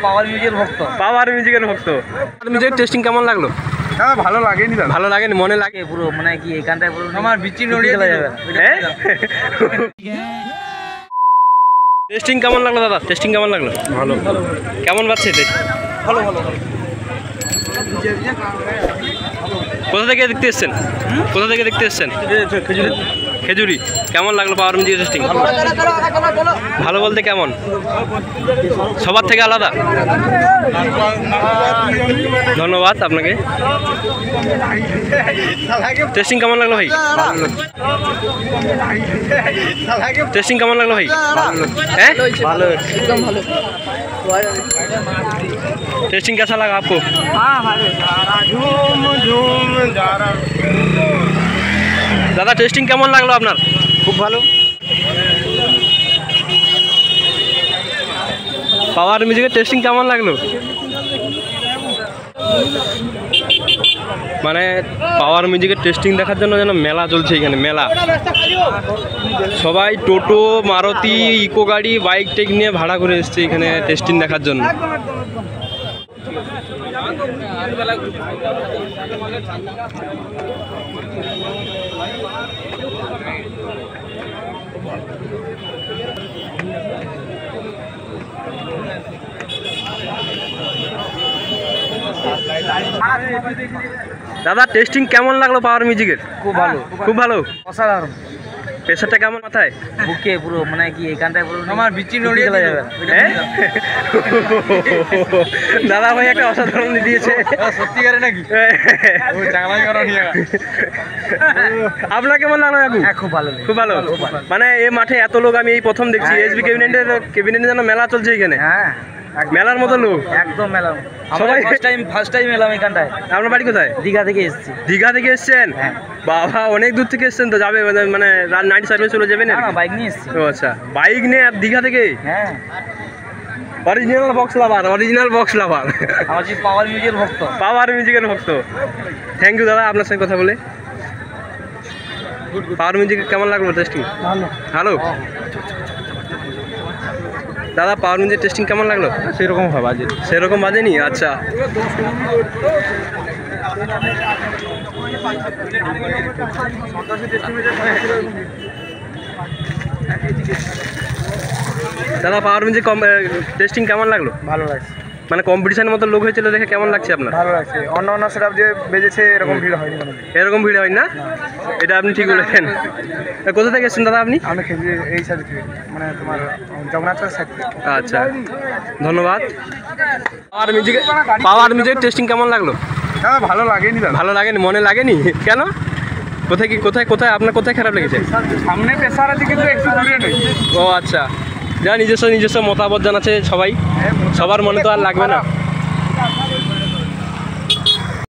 পাওয়ার মিউজিকের ভক্ত। পাওয়ার মিউজিকের ভক্ত। মিউজিকের টেস্টিং কেমন লাগলো? হ্যাঁ, ভালো লাগেনি দাদা। ভালো লাগেনি, মনে লাগে পুরো মানে কি এই গানটা পুরো আমার বিচিন নড়িয়ে যাবে। টেস্টিং কেমন লাগলো দাদা? টেস্টিং কেমন লাগলো? ভালো। কেমন পাচ্ছে টেস্ট? ভালো ভালো। কোথা থেকে দেখতে এসছেন? কোথা থেকে দেখতে এসছেন? খেজুরি। কেমন লাগলো পাওয়ার মিউজিক টেস্টিং? ভালো বলতে কেমন? সবার থেকে আলাদা? ধন্যবাদ আপনাকে। টেস্টিং কেমন লাগলো ভাই? টেস্টিং কেমন লাগলো ভাই? हैं? ভালো একদম ভালো। टेस्टिंग कैसा लगा आपको? हाँ भालो। झूम झूम जारा। दादा टेस्टिंग কেমন লাগলো আপনার? খুব ভালো। পাওয়ার মিউজিকের টেস্টিং কেমন লাগলো? মানে পাওয়ার মিউজিকের টেস্টিং দেখার জন্য যেন মেলা চলছে এখানে, মেলা। সবাই টোটো, মারুতি, ইকো গাড়ি, বাইক টেক নিয়ে ভাড়া করে এসছে এখানে টেস্টিং দেখার জন্য। দাদা টেস্টিং কেমন লাগলো পাওয়ার মিউজিকের? খুব ভালো, খুব ভালো। অসাধারণ। প্রেশারটা কেমন মাথায়? বুকে পুরো মানে কি এই গানটা পুরো আমার বিচিন নড়িয়ে যাবে। দাদা ভাই একটা অসাধারণ দিয়েছে। সত্যিকারে নাকি? ওই চাংলাই করা নিয়ে। আপনার কেমন লাগলো কাকু? খুব ভালো, খুব ভালো। মানে এই মাঠে এত লোক আমি এই প্রথম দেখছি। এসবি ক্যাবিনেটের যেন মেলা চলছে এখানে। হ্যাঁ, মেলার মতো লোক একদম মেলা। সবাই ফার্স্ট টাইম এলাম এই গানটায়। আপনার বাড়ি কোথায়? দীঘা থেকে এসেছি। দীঘা থেকে এসছেন? বাবা অনেক দূর থেকে এসছেন তো। যাবে মানে রাত নাইট সার্ভিস চলে যাবেন? না, বাইক নিয়ে এসেছি। ও আচ্ছা, বাইক নিয়ে আর দীঘা থেকে? হ্যাঁ, অরিজিনাল বক্স লাভার, অরিজিনাল বক্স লাভার। আমার পাওয়ার মিউজিকের ভক্ত। পাওয়ার মিউজিকের ভক্ত। থ্যাংক ইউ দাদা আপনার সঙ্গে কথা বলে। পাওয়ার মিউজিক কেমন লাগলো টেস্টিং? ভালো ভালো। দাদা পাওয়ার মিউজিক টেস্টিং কেমন লাগলো? সেরকম হয় বাজে। সেরকম বাজেনি? আচ্ছা। দাদা পাওয়ার মিউজিক টেস্টিং কেমন লাগলো? ভালো লাগছে। মানে কম্পিটিশনের মতো লোক হয়েছিল দেখে কেমন লাগছে আপনার? ভালো লাগছে। অন্য সেটআপ যে বেজেছে এরকম ভিড় হয়নি। এরকম ভিড় হয় না? এটা আপনি ঠিক বলেছেন। কোথা থেকে এসেছেন দাদা আপনি? আমি খেলি এই সাইড থেকে, মানে তোমার জগন্নাথের সাইড থেকে। আচ্ছা, ধন্যবাদ। পাওয়ার মিউজিক টেস্টিং কেমন লাগলো? হ্যাঁ, ভালো লাগেনি দাদা। ভালো লাগেনি, মনে লাগেনি কেন? কোথায় কি কোথায় কোথায় আপনার কোথায় খারাপ লেগেছে? সামনে প্রেসার আছে কিন্তু একটু দূরে নেই। ও আচ্ছা, যা নিজস্ব মতামত জানাচ্ছে সবাই, সবার মনে তো আর লাগবে না।